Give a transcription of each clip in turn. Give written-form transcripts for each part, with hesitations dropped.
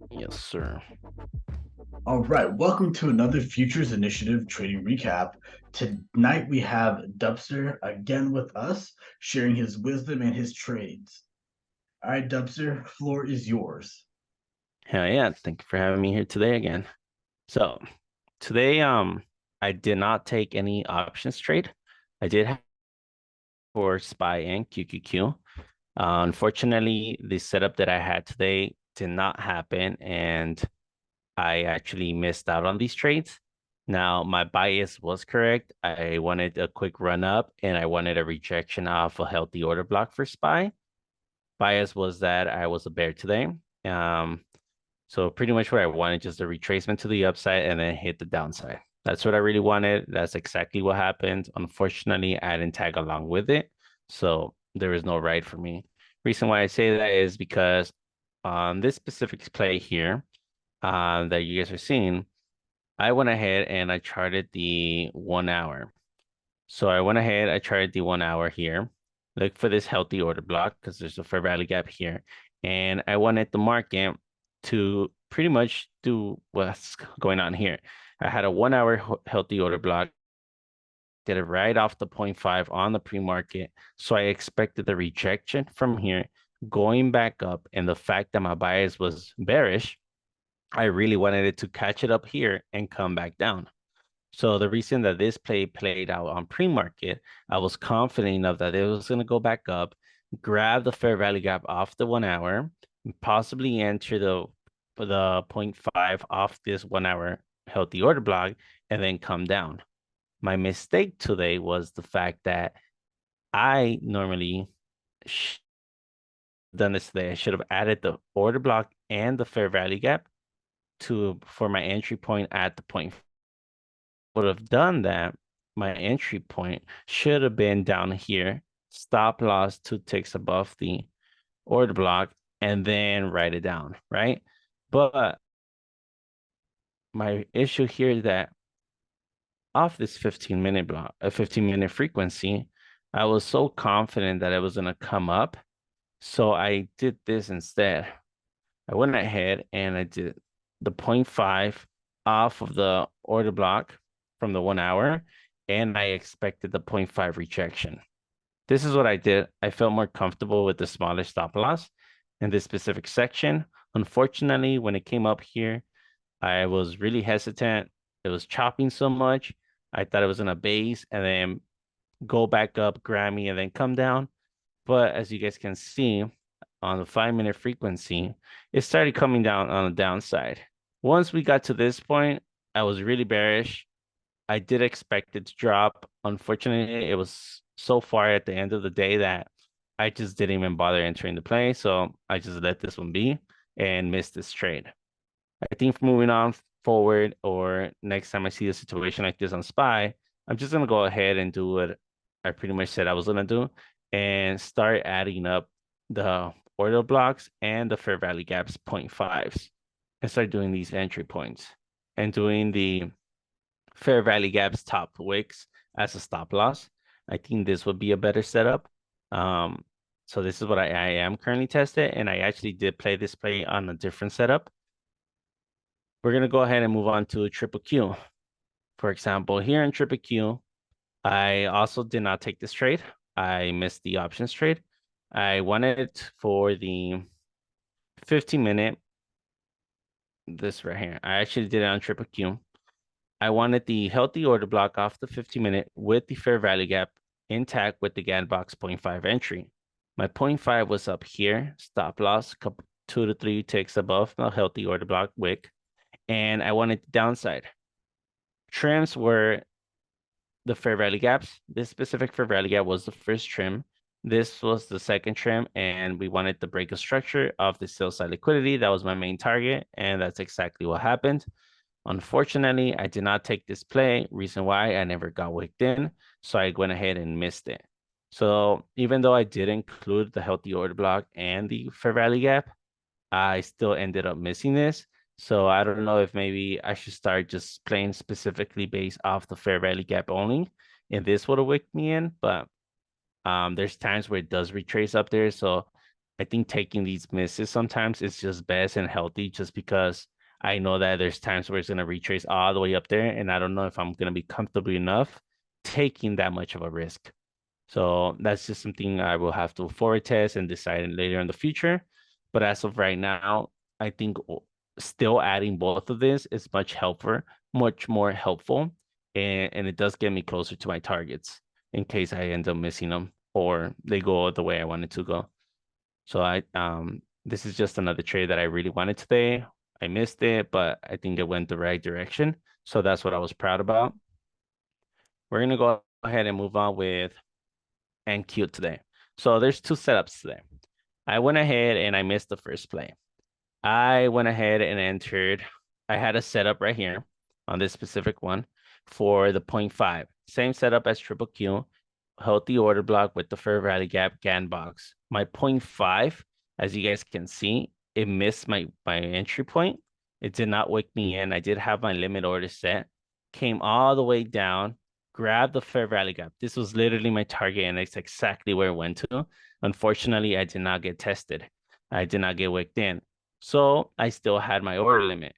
Yes, sir. All right, welcome to another Futures Initiative trading recap. Tonight we have Dubster again with us, sharing his wisdom and his trades. All right, Dubster, floor is yours. Hell yeah. Thank you for having me here today again. So today, I did not take any options trade. I did have for SPY and QQQ. Unfortunately, the setup that I had today did not happen, and I actually missed out on these trades. Now, my bias was correct. I wanted a quick run up, and I wanted a rejection off a healthy order block for SPY. Bias was that I was a bear today. Um, So pretty much what I wanted, just a retracement to the upside and then hit the downside. That's what I really wanted. That's exactly what happened. Unfortunately, I didn't tag along with it. So there is no ride for me. Reason why I say that is because on this specific play here that you guys are seeing, I went ahead and I charted the 1 hour. So I went ahead, I charted the 1 hour here. Look for this healthy order block because there's a fair value gap here. And I wanted the market to pretty much do what's going on here. I had a 1 hour healthy order block, did it right off the 0.5 on the pre-market. So I expected the rejection from here going back up. And the fact that my bias was bearish, I really wanted it to catch it up here and come back down. So the reason that this play played out on pre-market, I was confident enough that it was going to go back up, grab the fair value gap off the 1 hour, possibly enter the zero point 0.5 off this 1 hour healthy order block, and then come down. My mistake today was the fact that I normally done this today. I should have added the order block and the fair value gap for my entry point at the point. Would have done that, my entry point should have been down here, stop loss 2 ticks above the order block, and then write it down, right? But my issue here is that off this 15-minute block, a 15-minute frequency, I was so confident that it was going to come up. So I did this instead. I went ahead and I did the 0.5 off of the order block from the 1 hour, and I expected the 0.5 rejection. This is what I did. I felt more comfortable with the smaller stop loss in this specific section. Unfortunately, when it came up here, I was really hesitant. It was chopping so much. I thought it was in a base and then go back up, grab me, and then come down. But as you guys can see on the 5-minute frequency, it started coming down on the downside. Once we got to this point, I was really bearish. I did expect it to drop. Unfortunately, it was so far at the end of the day that I just didn't even bother entering the play. So I just let this one be and missed this trade. I think moving on forward or next time I see a situation like this on SPY, I'm just going to go ahead and do what I pretty much said I was going to do and start adding up the order blocks and the fair value gaps 0.5s and start doing these entry points and doing the fair value gaps top wicks as a stop loss. I think this would be a better setup. So this is what I am currently tested, and I actually did play this play on a different setup. We're gonna go ahead and move on to triple Q. For example, here in triple Q, I also did not take this trade. I missed the options trade. I wanted it for the 15-minute, this right here. I actually did it on triple Q. I wanted the healthy order block off the 50-minute with the fair value gap intact with the GAN box 0.5 entry. My 0.5 was up here, stop loss, 2 to 3 ticks above the healthy order block wick, and I wanted the downside. Trims were the fair value gaps. This specific fair value gap was the first trim. This was the second trim, and we wanted to break a structure of the sell side liquidity. That was my main target, and that's exactly what happened. Unfortunately, I did not take this play. Reason why, I never got wicked in, so I went ahead and missed it. So even though I did include the healthy order block and the fair value gap, I still ended up missing this. So I don't know if maybe I should start just playing specifically based off the fair value gap only, and this would have wicked me in. But There's times where it does retrace up there. So I think taking these misses sometimes is just best and healthy just because I know that there's times where it's going to retrace all the way up there. And I don't know if I'm going to be comfortable enough taking that much of a risk. So that's just something I will have to forward test and decide later in the future. But as of right now, I think still adding both of this is much more helpful. And it does get me closer to my targets in case I end up missing them or they go the way I wanted to go. So this is just another trade that I really wanted today. I missed it, but I think it went the right direction. So that's what I was proud about. We're gonna go ahead and move on with NQ today. So there's two setups today. I went ahead and I missed the first play. I went ahead and entered. I had a setup right here on this specific one for the 0.5. Same setup as triple Q, healthy order block with the fair value gap GAN box. My 0.5, as you guys can see, it missed my entry point. It did not wake me in. I did have my limit order set, came all the way down, grabbed the fair value gap. This was literally my target, and it's exactly where it went to. Unfortunately, I did not get tested. I did not get waked in. So I still had my order limit.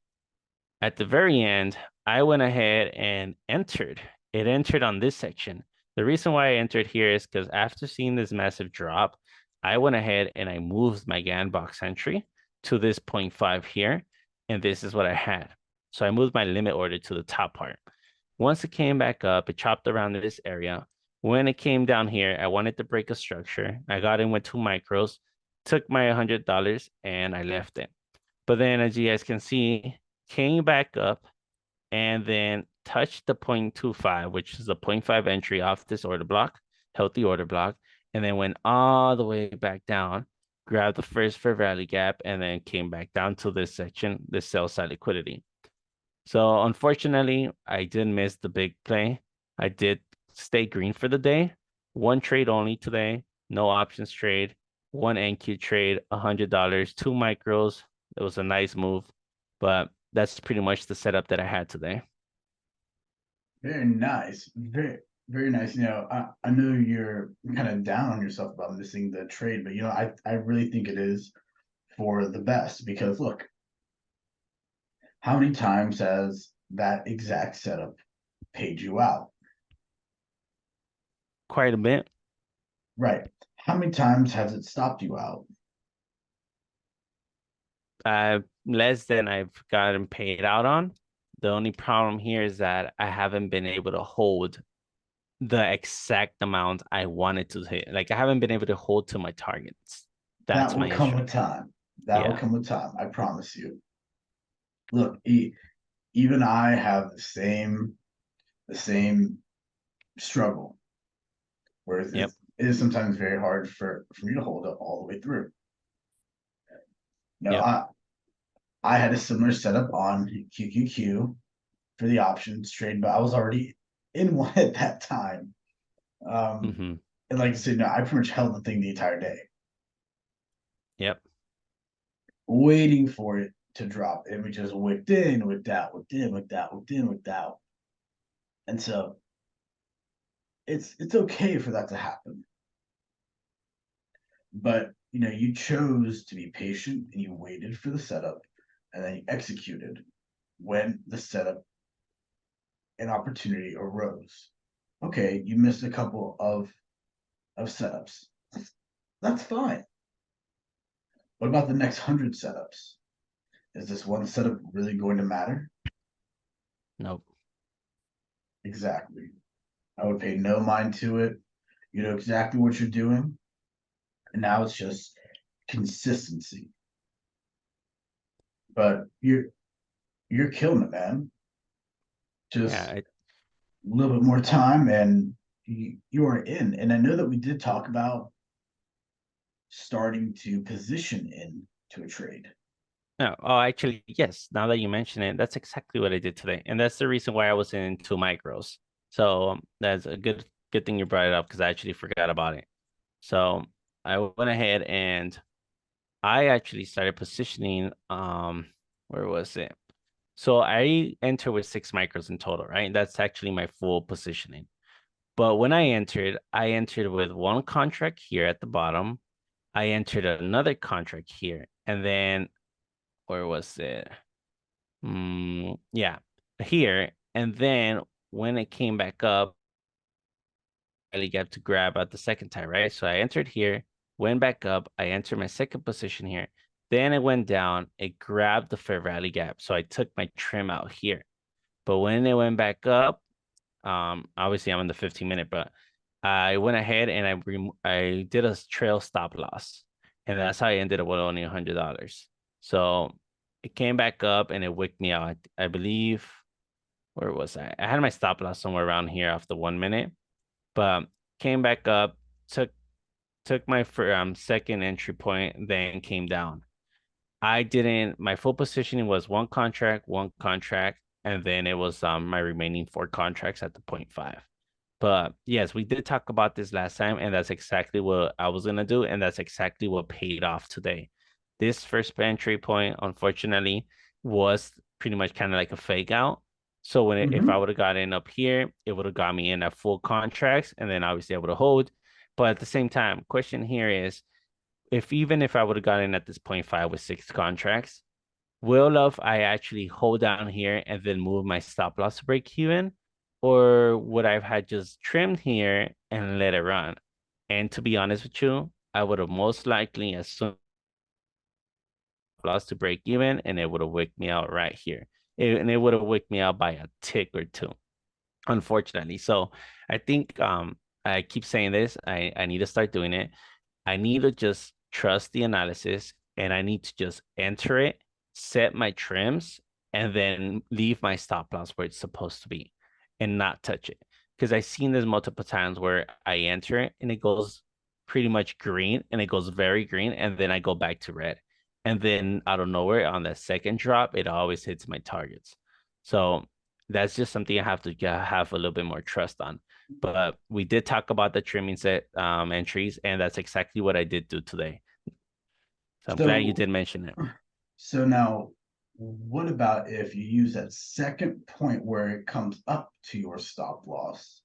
At the very end, I went ahead and entered. It entered on this section. The reason why I entered here is because after seeing this massive drop, I went ahead and I moved my GAN box entry to this 0.5 here, and this is what I had. So I moved my limit order to the top part. Once it came back up, it chopped around this area. When it came down here, I wanted to break a structure. I got in with 2 micros, took my $100, and I left it. But then, as you guys can see, came back up and then touched the 0.25, which is the 0.5 entry off this order block, healthy order block, and then went all the way back down, grabbed the first fair value gap, and then came back down to this section, this sell side liquidity. So unfortunately, I did miss the big play. I did stay green for the day. One trade only today, no options trade, one NQ trade, $100, 2 micros. It was a nice move, but that's pretty much the setup that I had today. Very nice. Very nice. I know you're kind of down on yourself about missing the trade, but I really think it is for the best because look, how many times has that exact setup paid you out? Quite a bit. Right. How many times has it stopped you out? Less than I've gotten paid out on. The only problem here is that I haven't been able to hold the exact amount I wanted to hit. Like I haven't been able to hold to my targets. That That's will my come issue. with time. That will Yeah. come with time. I promise you. Look, even I have the same struggle, whereas Yep. it is sometimes very hard for me to hold up all the way through. No, Yep. I had a similar setup on QQQ for the options trade, but I was already in one at that time. Mm-hmm. And like I said, no, I pretty much held the thing the entire day, Yep. waiting for it to drop. And we just whipped in, whipped out, whipped in, whipped out, whipped in, whipped out. And so it's okay for that to happen. But you chose to be patient and you waited for the setup and then you executed when the setup and opportunity arose. Okay, you missed a couple of setups. That's fine. What about the next 100 setups? Is this one setup really going to matter? Nope. Exactly. I would pay no mind to it. You know exactly what you're doing. And now it's just consistency. But you're killing it, man. Yeah. Just a little bit more time and you are in. And I know that we did talk about starting to position in to a trade. No. Oh, actually, yes. Now that you mention it, that's exactly what I did today, and that's the reason why I was in 2 micros. So that's a good thing you brought it up because I actually forgot about it. So I went ahead and I actually started positioning. Where was it? So I enter with 6 micros in total, right? That's actually my full positioning. But when I entered with one contract here at the bottom. I entered another contract here. And then where was it? Yeah, here. And then when it came back up, I got to grab at the second time, right? So I entered here, went back up. I entered my second position here. Then it went down. It grabbed the fair value gap. So I took my trim out here. But when it went back up, obviously I'm in the 15-minute, but I went ahead and I did a trail stop loss. And that's how I ended up with only $100. So it came back up and it wicked me out. I believe, where was I? I had my stop loss somewhere around here after 1 minute, but came back up, took my second entry point, then came down. I didn't, my full positioning was one contract, and then it was my remaining four contracts at the 0.5. But yes, we did talk about this last time, and that's exactly what I was gonna do, and that's exactly what paid off today. This first entry point, unfortunately, was pretty much kind of like a fake out. So if I would have got in up here, it would have got me in at full contracts, and then obviously I would have hold. But at the same time, question here is, even if I would have gotten in at this 0.5 with six contracts, will I actually hold down here and then move my stop loss to break even? Or would I have had just trimmed here and let it run? And to be honest with you, I would have most likely assumed loss to break even, and it would have wicked me out right here. And it would have wicked me out by a tick or two, unfortunately. So I think I keep saying this. I need to start doing it. I need to just trust the analysis, and I need to just enter it, set my trims, and then leave my stop loss where it's supposed to be and not touch it. Because I've seen this multiple times where I enter it and it goes pretty much green and it goes very green, and then I go back to red. And then out of nowhere on that second drop, it always hits my targets. So that's just something I have to have a little bit more trust on. But we did talk about the trimming set entries, and that's exactly what I did do today. So I'm glad you So, did mention it. so now, what about if you use that second point where it comes up to your stop loss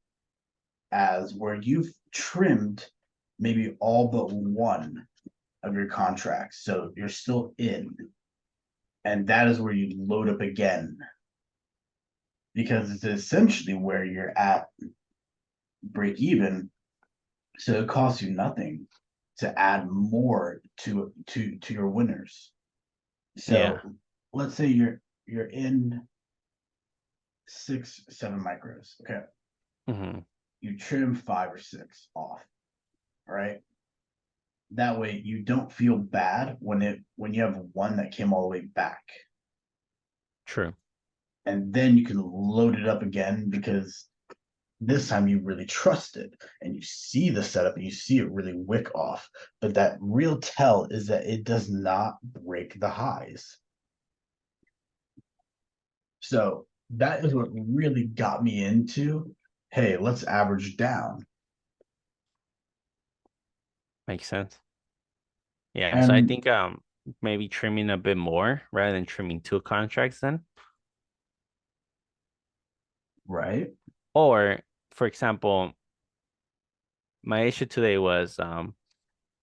as where you've trimmed maybe all but one of your contracts, so you're still in, and that is where you load up again because it's essentially where you're at break even, so it costs you nothing to add more to your winners. Yeah. So let's say you're in 6, 7 micros. Okay. Mm-hmm. You trim 5 or 6 off. Right. That way you don't feel bad when you have one that came all the way back. True. And then you can load it up again because this time you really trust it and you see the setup and you see it really wick off. But that real tell is that it does not break the highs. So that is what really got me into, hey, let's average down. Makes sense. Yeah. So I And think maybe trimming a bit more rather than trimming two contracts then. right. Or for example, my issue today was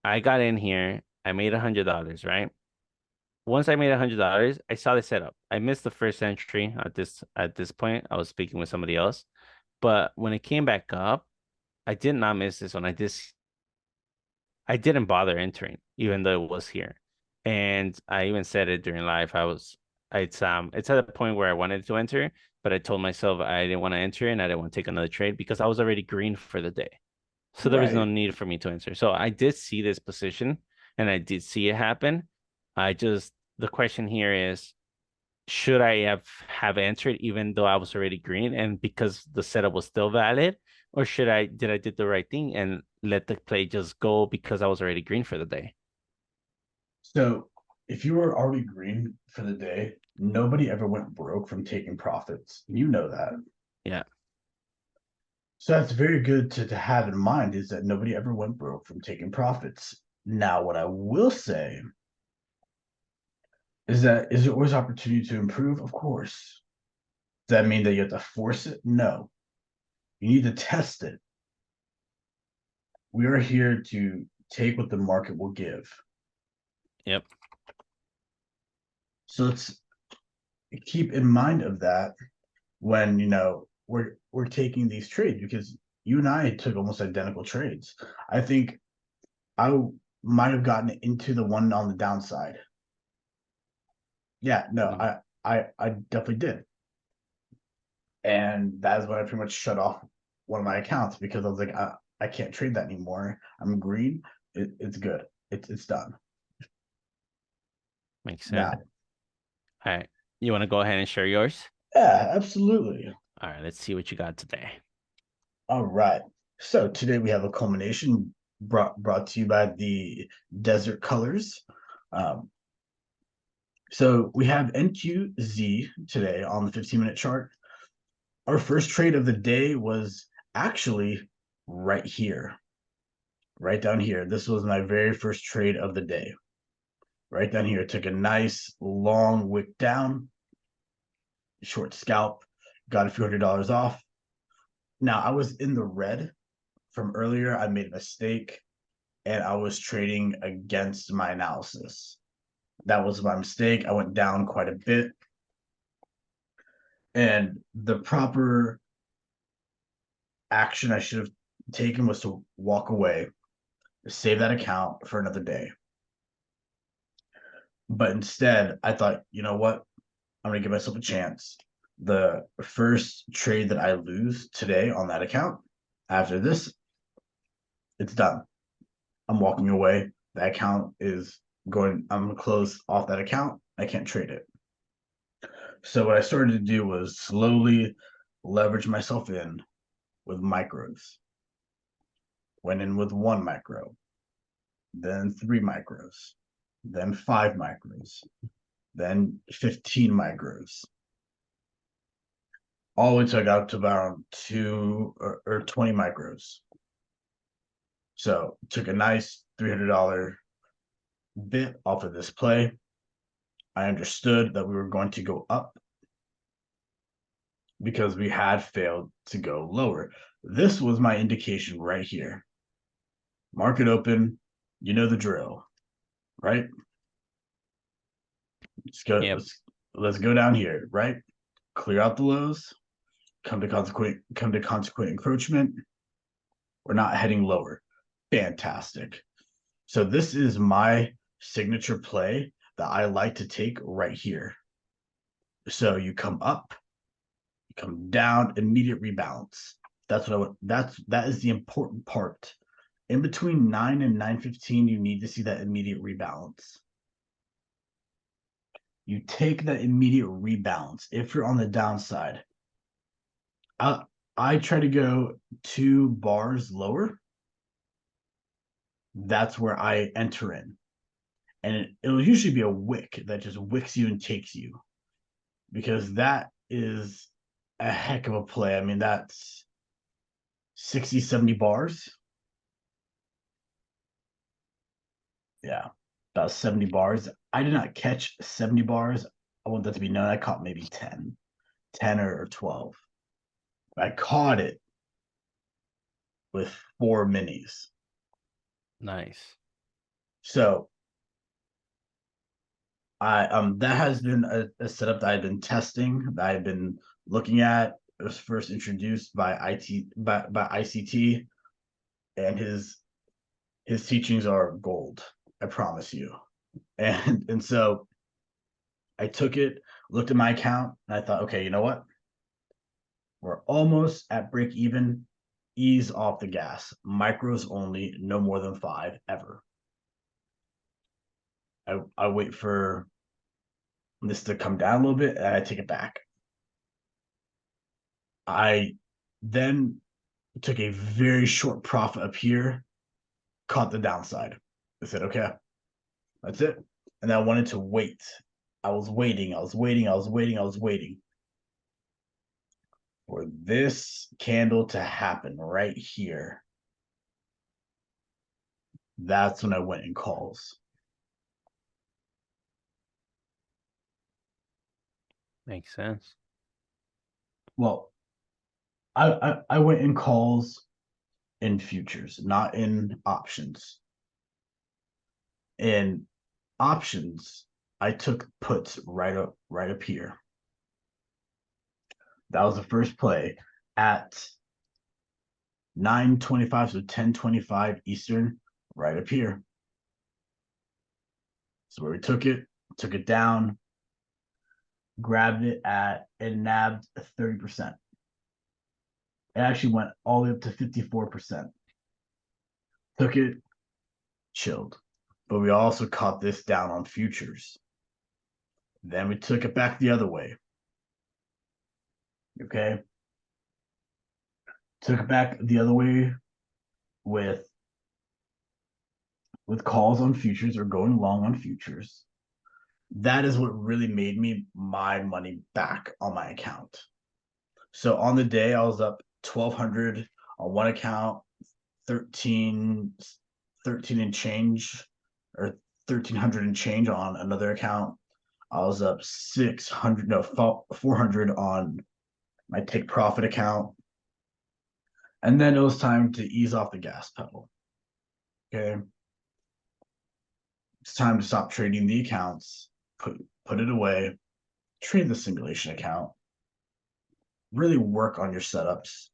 I got in here, I made $100, right? Once I made $100, I saw the setup. I missed the first entry at this point. I was speaking with somebody else. But when it came back up, I did not miss this one. I didn't bother entering, even though it was here. And I even said it during live. It's at a point where I wanted to enter, but I told myself I didn't want to enter and I didn't want to take another trade because I was already green for the day. So there was no Right. need for me to enter. So I did see this position and I did see it happen. The question here is, should I have entered even though I was already green and because the setup was still valid, or did I did the right thing and let the play just go because I was already green for the day? So if you were already green for the day, nobody ever went broke from taking profits. You know that. Yeah, So that's very good to have in mind is that nobody ever went broke from taking profits. Now, what I will say is that is there always opportunity to improve? Of course. Does that mean that you have to force it? No. You need to test it. we are here to take what the market will give. Yep. So let's keep in mind of that when we're taking these trades, because you and I took almost identical trades. I think I might have gotten into the one on the downside. Yeah, no, Mm. I definitely did. And that's when I pretty much shut off one of my accounts, because I was like, I can't trade that anymore. I'm green. It's good. It's done. Makes sense. Now, All right. You want to go ahead and share yours? yeah, absolutely. All right. Let's see what you got today. All right. So today we have a culmination brought to you by the Desert Colors. Um, so we have NQZ today on the 15-minute chart. Our first trade of the day was actually right here, right down here. This was my very first trade of the day. Right down here, took a nice long wick down, short scalp, got a few $100s off. Now I was in the red from earlier. I made a mistake and I was trading against my analysis. That was my mistake. I went down quite a bit. And the proper action I should have taken was to walk away, save that account for another day. But instead, I thought, you know what? I'm going to give myself a chance. The first trade that I lose today on that account, after this, it's done. I'm walking away. That account is going, I'm going to close off that account. I can't trade it. So what I started to do was slowly leverage myself in with micros. Went in with 1 micro, then 3 micros, then 5 micros, then 15 micros. All the way till I got up to about 20 micros. So took a nice $300 bit off of this play. I understood that we were going to go up because we had failed to go lower. This was my indication right here. Market open, you know the drill, right? Let's go. Yep. Let's go down here, right? Clear out the lows. Come to consequent encroachment. We're not heading lower. Fantastic. So this is my signature play that I like to take right here. So you come up, you come down, immediate rebalance. That's what I want. That is the important part. In between 9 and 9:15, you need to see that immediate rebalance. You take that immediate rebalance. If you're on the downside, I try to go 2 bars lower. That's where I enter in. And it'll usually be a wick that just wicks you and takes you, because that is a heck of a play. I mean, that's 60, 70 bars. Yeah, about 70 bars. I did not catch 70 bars. I want that to be known. I caught maybe 10 or 12. I caught it with 4 minis. Nice. So I that has been a setup that I've been testing, that I've been looking at. It was first introduced by ICT, and his teachings are gold. I promise you. And so I took it, looked at my account, and I thought, okay, you know what? We're almost at break even. Ease off the gas. Micros only, no more than 5 ever. I wait for this to come down a little bit, and I take it back. I then took a very short profit up here, caught the downside. I said, okay, that's it. And I wanted to wait. I was waiting for this candle to happen right here. That's when I went in calls. Makes sense. Well, I went in calls in futures, not in options. In options, I took puts right up here. That was the first play at 9:25, so 10:25 Eastern, right up here. So where we took it down, grabbed it at and nabbed 30%. It actually went all the way up to 54%. Took it, chilled. But we also caught this down on futures. Then we took it back the other way. Okay. Took it back the other way with calls on futures or going long on futures. That is what really made me my money back on my account. So on the day, I was up 1,200 on one account, 13 and change, or 1,300 and change on another account. I was up 400 on my take profit account. And then it was time to ease off the gas pedal. Okay. It's time to stop trading the accounts, put it away, trade the simulation account, really work on your setups.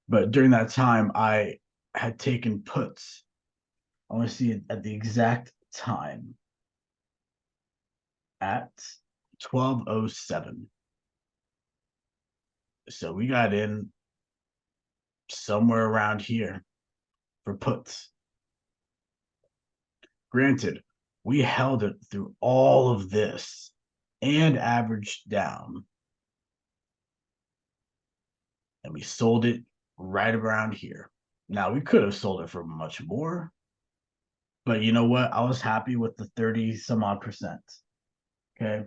But during that time, I had taken puts. I want to see it at the exact time at 12:07. So we got in somewhere around here for puts. Granted, we held it through all of this and averaged down. And we sold it right around here. Now, we could have sold it for much more. But you know what? I was happy with the 30 some odd percent. Okay.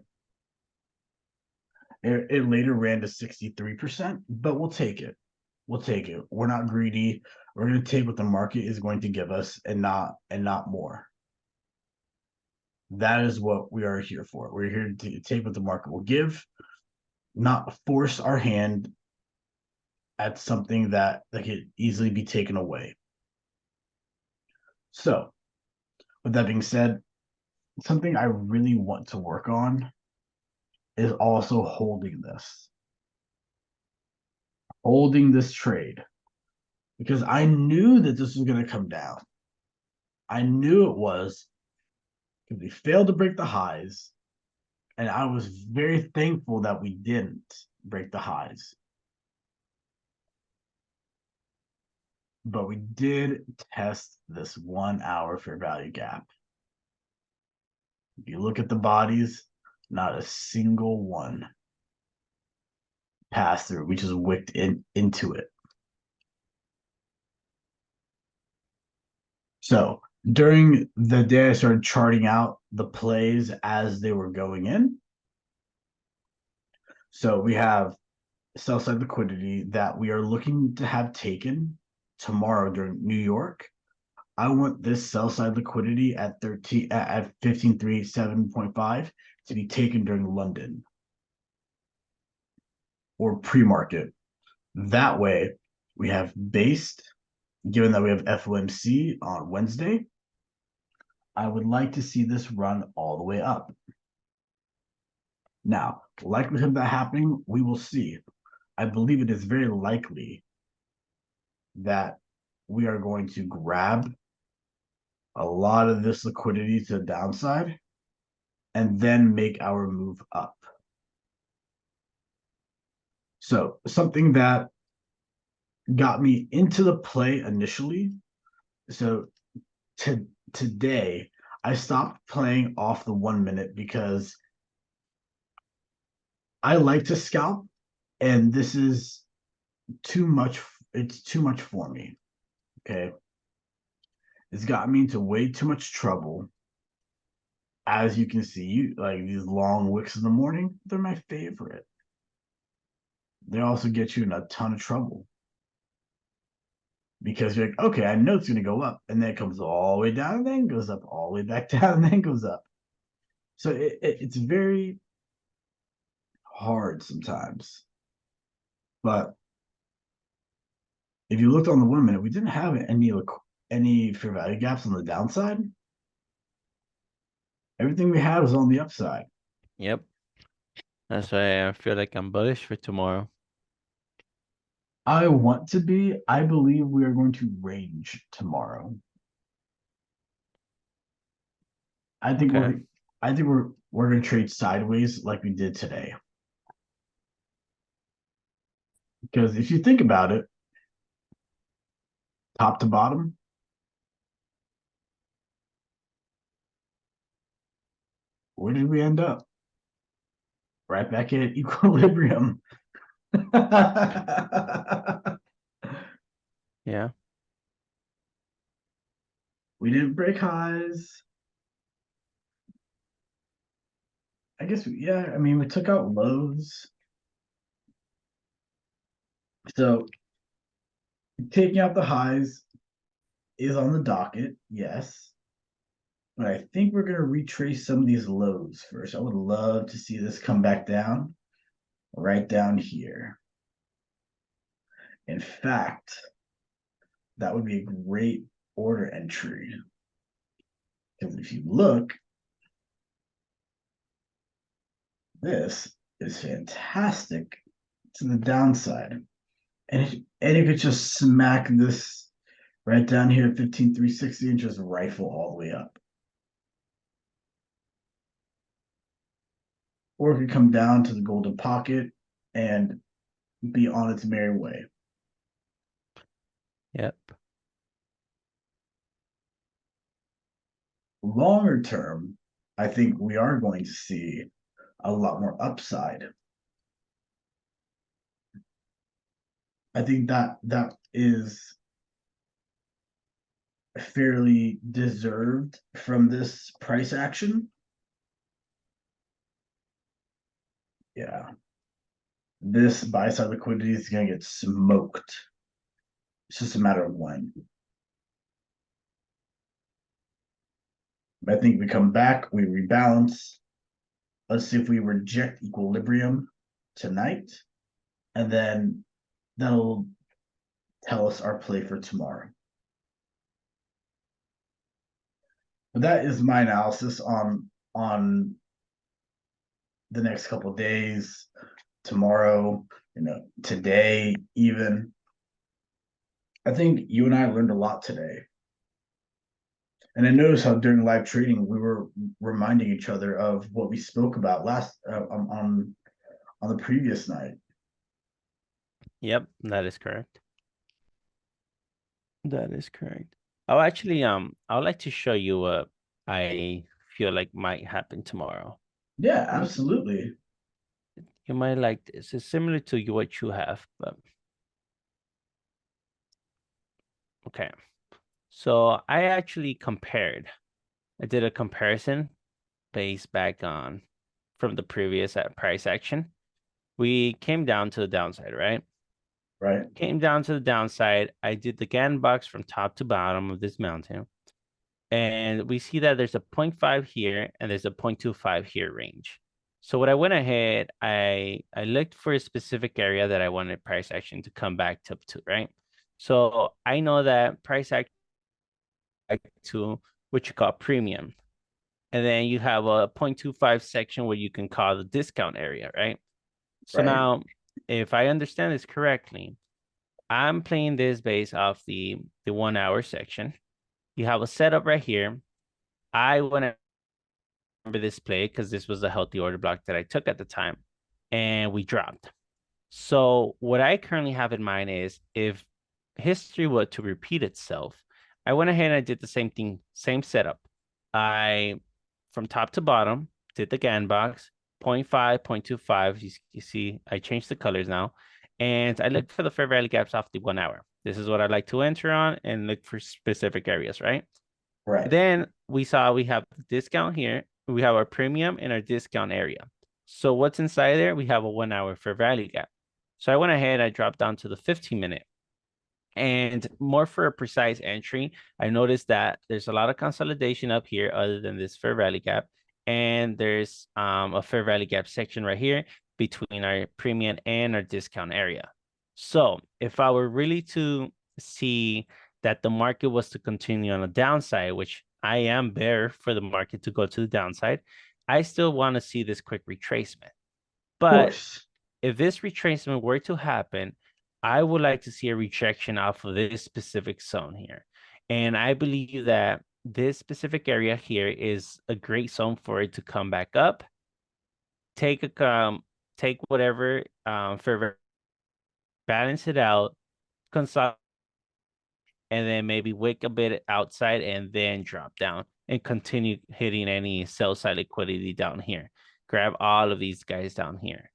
It later ran to 63%, but we'll take it. We'll take it. We're not greedy. We're going to take what the market is going to give us and not more. That is what we are here for. We're here to take what the market will give, not force our hand at something that could easily be taken away. So, with that being said, something I really want to work on is also holding this trade, because I knew that this was going to come down. I knew it was, because we failed to break the highs, and I was very thankful that we didn't break the highs. But we did test this 1 hour fair value gap. If you look at the bodies, not a single one passed through. We just wicked into it. So during the day, I started charting out the plays as they were going in. So we have sell side liquidity that we are looking to have taken tomorrow during New York. I want this sell side liquidity at 1537.5 to be taken during London or pre-market. That way, we have based, given that we have FOMC on Wednesday, I would like to see this run all the way up. Now, likelihood of that happening, we will see. I believe it is very likely that we are going to grab a lot of this liquidity to the downside and then make our move up. So something that got me into the play initially. So today, I stopped playing off the 1 minute because I like to scalp, and this is too much. It's too much for me. Okay. It's got me into way too much trouble. As you can see, like these long wicks in the morning, they're my favorite. They also get you in a ton of trouble because you're like, okay, I know it's going to go up, and then it comes all the way down, and then goes up, all the way back down, and then goes up. So it's very hard sometimes, but if you looked on the 1 minute, we didn't have any fair value gaps on the downside. Everything we had was on the upside. Yep. That's why I feel like I'm bullish for tomorrow. I want to be. I believe we are going to range tomorrow. I think Okay. we're going to trade sideways like we did today. Because if you think about it, top to bottom, where did we end up? Right back at equilibrium. Yeah. We didn't break highs. I guess, yeah, I mean, we took out lows. So taking out the highs is on the docket, yes. But I think we're going to retrace some of these lows first. I would love to see this come back down, right down here. In fact, that would be a great order entry. Because if you look, this is fantastic to the downside. And if it just smack this right down here at 15,360 and just rifle all the way up. Or it could come down to the golden pocket and be on its merry way. Yep. Longer term, I think we are going to see a lot more upside. I think that is fairly deserved from this price action. Yeah. This buy side liquidity is going to get smoked. It's just a matter of when. I think we come back, we rebalance. Let's see if we reject equilibrium tonight, and then that'll tell us our play for tomorrow. But that is my analysis on the next couple of days, tomorrow, today even. I think you and I learned a lot today. And I noticed how during live trading we were reminding each other of what we spoke about last on the previous night. Yep, that is correct. That is correct. Oh, actually, I would like to show you what I feel like might happen tomorrow. Yeah, absolutely. You might like this. It's similar to what you have, but okay. So I actually compared. I did a comparison based back on from the previous price action. We came down to the downside, right? Right. Came down to the downside. I did the Gann box from top to bottom of this mountain. And we see that there's a 0.5 here and there's a 0.25 here range. So what I went ahead, I looked for a specific area that I wanted price action to come back to, right? So I know that price action to what you call premium. And then you have a 0.25 section where you can call the discount area, right? So Right. now, if I understand this correctly, I'm playing this based off the 1 hour section. You have a setup right here. I want to remember this play because this was a healthy order block that I took at the time, and we dropped. So what I currently have in mind is if history were to repeat itself, I went ahead and I did the same thing, same setup. I, from top to bottom, did the Gann box, 0.5, 0.25. You see, I changed the colors now. And I looked for the fair value gaps off the 1 hour. This is what I like to enter on and look for specific areas, right? Right. Then we saw we have the discount here. We have our premium and our discount area. So what's inside there? We have a 1 hour fair value gap. So I went ahead, I dropped down to the 15-minute. And more for a precise entry, I noticed that there's a lot of consolidation up here other than this fair value gap. And there's a fair value gap section right here between our premium and our discount area. So if I were really to see that the market was to continue on a downside, which I am there for the market to go to the downside, I still want to see this quick retracement. Of But course. if this retracement were to happen, I would like to see a rejection off of this specific zone here. And I believe that this specific area here is a great zone for it to come back up, take take whatever fair, balance it out, consult, and then maybe wick a bit outside and then drop down and continue hitting any sell side liquidity down here. Grab all of these guys down here.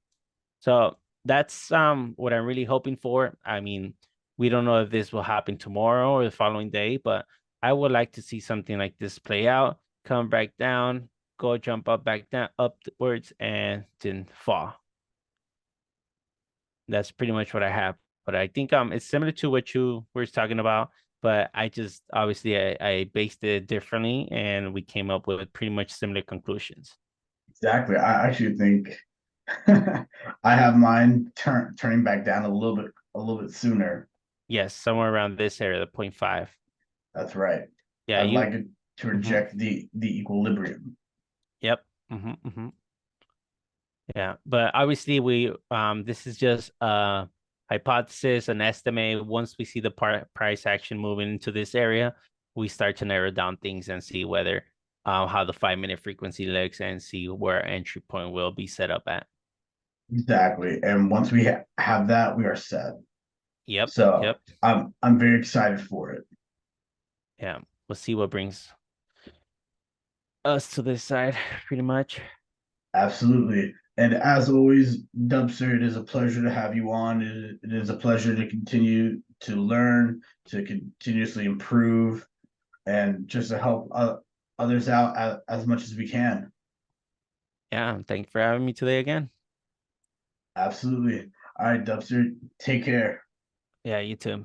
So that's what I'm really hoping for. I mean, we don't know if this will happen tomorrow or the following day, but I would like to see something like this play out, come back down, go jump up, back down, upwards, and then fall. That's pretty much what I have. But I think it's similar to what you were talking about, but I just obviously I based it differently and we came up with pretty much similar conclusions. Exactly. I actually think I have mine turning back down a little bit sooner. Yes, somewhere around this area, the 0.5. That's right. Yeah, I'd you like it to mhm. reject the equilibrium. Yep. Yeah, but obviously we this is just a hypothesis, an estimate. Once we see the price action moving into this area, we start to narrow down things and see whether how the 5 minute frequency looks and see where our entry point will be set up at. Exactly. And once we have that, we are set. Yep, So yep. I'm very excited for it. Yeah. We'll see what brings us to this side, pretty much. Absolutely. And as always, Dubster, it is a pleasure to have you on. It is a pleasure to continue to learn, to continuously improve, and just to help others out as much as we can. Yeah, thank you for having me today again. Absolutely. All right, Dubster, take care. Yeah, you too.